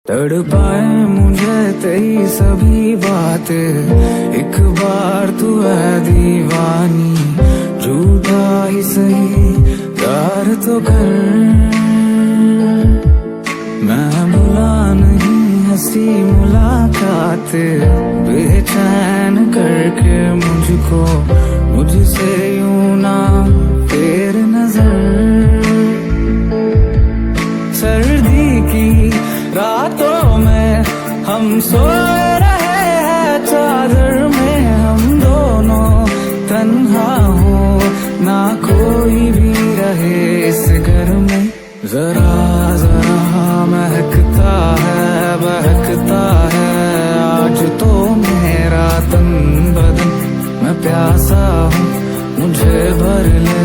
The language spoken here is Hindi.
तड़पाए मुझे तेरी सभी बातें, एक बार तू है दीवानी, झूठा ही सही प्यार तो कर। मैं भुला नहीं हंसी मुलाकात, बेचैन करके मुझको मुझसे यूं ना फेर नजर। सर्दी की रातों में हम सो रहे हैं चादर में, हम दोनों तन्हा हो ना कोई भी रहे इस घर में। जरा जरा महकता है बहकता है आज तो मेरा तन बदन, मैं प्यासा हूँ मुझे भर ले